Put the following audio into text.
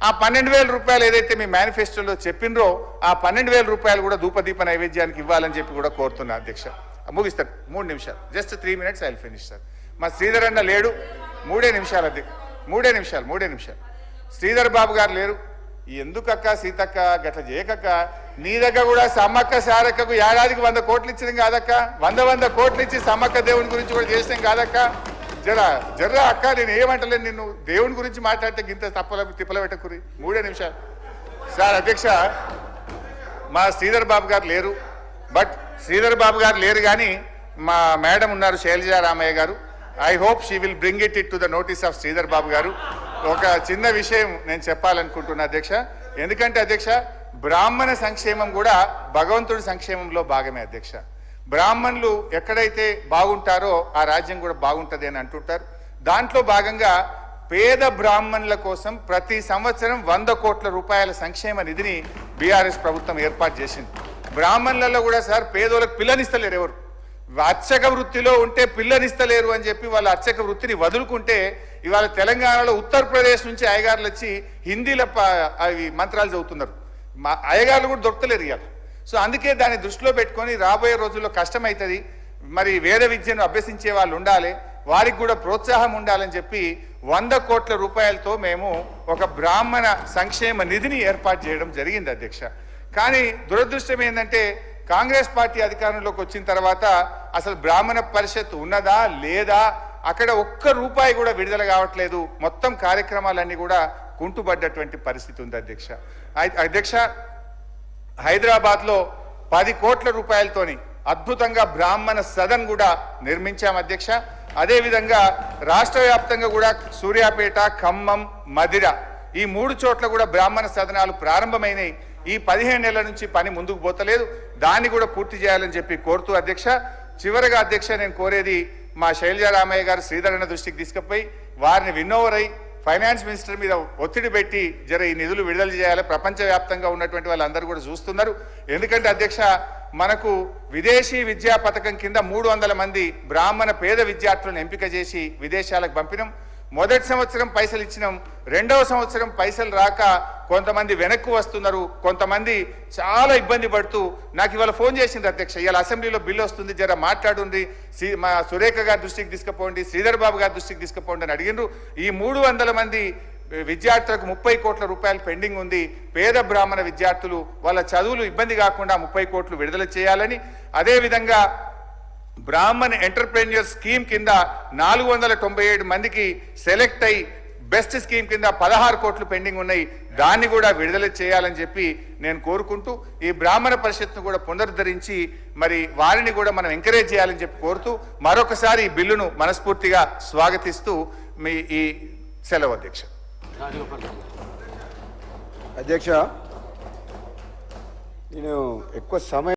ఆ 12,000 రూపాయలు ఏదైతే మీ మేనిఫెస్టోలో చెప్పినరో ఆ 12,000 రూపాయలు కూడా ధూపదీప నైవేద్యానికి ఇవ్వాలని చెప్పి కూడా కోరుతున్నా అధ్యక్ష. ముగిస్తారు 3 నిమిషాలు, just 3 minutes I will finish sir. మా శ్రీధర్ అన్న లేడు, 3 నిమిషాలు అధ్యక్ష, 3 నిమిషాలు. శ్రీధర్ బాబు గారు లేరు. ఎందుకక్క సీతక్క గట్ల చేయకక్క, నీ దగ్గర కూడా సమ్మక్క సారక్కకు ఏడాదికి 100 కోట్లు ఇచ్చినాం కాదక్క, 100 కోట్లు ఇచ్చి సమ్మక్క దేవుని గురించి కూడా చేసినాం కాదక్క. జర్రా అక్క, నేను ఏమంటలేను, నిన్ను దేవుని గురించి మాట్లాడితే గింత తిప్పల పెట్టకురి. 3 నిమిషాలు సార్. అధ్యక్ష, మా శ్రీధర్ బాబు గారు లేరు, బట్ శ్రీధర్ బాబు గారు లేరు కానీ మా మేడం ఉన్నారు శైలజా రామయ్య గారు. I hope she will bring it to the notice of Sridhar Babu గారు. ఒక చిన్న విషయం నేను చెప్పాలనుకుంటున్నా అధ్యక్ష. ఎందుకంటే అధ్యక్ష, బ్రాహ్మణ సంక్షేమం కూడా భగవంతుడి సంక్షేమంలో భాగమే అధ్యక్ష. బ్రాహ్మణులు ఎక్కడైతే బాగుంటారో ఆ రాజ్యం కూడా బాగుంటుంది అని అంటుంటారు. దాంట్లో భాగంగా పేద బ్రాహ్మణుల కోసం ప్రతి సంవత్సరం 100 కోట్ల రూపాయల సంక్షేమ నిధిని బీఆర్ఎస్ ప్రభుత్వం ఏర్పాటు చేసింది. బ్రాహ్మణులలో కూడా సార్ పేదోళ్ళకి పిల్లనిస్తలేరు. ఎవరు అర్చక వృత్తిలో ఉంటే పిల్లనిస్తలేరు అని చెప్పి వాళ్ళ అర్చక వృత్తిని వదులుకుంటే ఇవాళ తెలంగాణలో ఉత్తరప్రదేశ్ నుంచి అయ్యగారులు వచ్చి హిందీలో అవి మంత్రాలు చదువుతున్నారు. మా అయ్యగారులు కూడా దొరకలేరు ఇవాళ. సో అందుకే దాన్ని దృష్టిలో పెట్టుకొని రాబోయే రోజుల్లో కష్టమవుతుంది, మరి వేద విద్యను అభ్యసించే వాళ్ళు ఉండాలి, వారికి కూడా ప్రోత్సాహం ఉండాలని చెప్పి 100 కోట్ల రూపాయలతో మేము ఒక బ్రాహ్మణ సంక్షేమ నిధిని ఏర్పాటు చేయడం జరిగింది అధ్యక్ష. కానీ దురదృష్టం ఏంటంటే కాంగ్రెస్ పార్టీ అధికారంలోకి వచ్చిన తర్వాత అసలు బ్రాహ్మణ పరిషత్ ఉన్నదా లేదా, అక్కడ ఒక్క రూపాయి కూడా విడుదల కావట్లేదు. మొత్తం కార్యక్రమాలన్నీ కూడా కుంటుపడ్డటువంటి పరిస్థితి ఉంది అధ్యక్ష. అధ్యక్ష, హైదరాబాద్లో 10 కోట్ల రూపాయలతోని అద్భుతంగా బ్రాహ్మణ సదన్ కూడా నిర్మించాం అధ్యక్ష. అదేవిధంగా రాష్ట్ర వ్యాప్తంగా కూడా సూర్యాపేట, ఖమ్మం, మదిర ఈ 3 చోట్ల కూడా బ్రాహ్మణ సదనాలు ప్రారంభమైనవి. ఈ 15 నెలల నుంచి పని ముందుకు పోతలేదు, దాన్ని కూడా పూర్తి చేయాలని చెప్పి కోరుతూ అధ్యక్ష, చివరిగా అధ్యక్ష నేను కోరేది మా శైలజా రామయ్య గారు శ్రీధరన్న దృష్టికి తీసుకుపోయి వారిని విన్నోవర్ అయి ఫైనాన్స్ మినిస్టర్ మీద ఒత్తిడి పెట్టి ఈ నిధులు విడుదల చేయాలి. ప్రపంచవ్యాప్తంగా ఉన్నటువంటి వాళ్ళందరూ కూడా చూస్తున్నారు. ఎందుకంటే అధ్యక్ష, మనకు విదేశీ విద్యా పథకం కింద 300 మంది బ్రాహ్మణ పేద విద్యార్థులను ఎంపిక చేసి విదేశాలకు పంపినాం. మొదటి సంవత్సరం పైసలు ఇచ్చినాం, రెండవ సంవత్సరం పైసలు రాక కొంతమంది వెనక్కు వస్తున్నారు, కొంతమంది చాలా ఇబ్బంది పడుతూ నాకు ఇవాళ ఫోన్ చేసింది అధ్యక్ష. ఇవాళ అసెంబ్లీలో బిల్లు వస్తుంది, జర మాట్లాడుంది, మా సురేఖ గారి దృష్టికి తీసుకుపోండి, శ్రీధర్ బాబు గారి దృష్టికి తీసుకుపోండి అని అడిగినారు. ఈ 300 మంది విద్యార్థులకు 30 కోట్ల రూపాయలు పెండింగ్ ఉంది. పేద బ్రాహ్మణ విద్యార్థులు వాళ్ళ చదువులు ఇబ్బంది కాకుండా 30 కోట్లు విడుదల చేయాలని, అదేవిధంగా బ్రాహ్మణ్ ఎంటర్ప్రెన్యూర్ స్కీమ్ కింద 497 మందికి సెలెక్ట్ అయి బెస్ట్ స్కీమ్ కింద 16 కోట్లు పెండింగ్ ఉన్నాయి, దాన్ని కూడా విడుదల చేయాలని చెప్పి నేను కోరుకుంటూ ఈ బ్రాహ్మణ పరిషత్ను కూడా పునరుద్ధరించి మరి వారిని కూడా మనం ఎంకరేజ్ చేయాలని చెప్పి కోరుతూ మరొకసారి ఈ బిల్లును మనస్ఫూర్తిగా స్వాగతిస్తూ మీ ఈ సెలవు అధ్యక్ష. అధ్యక్ష, నేను ఎక్కువ సమయం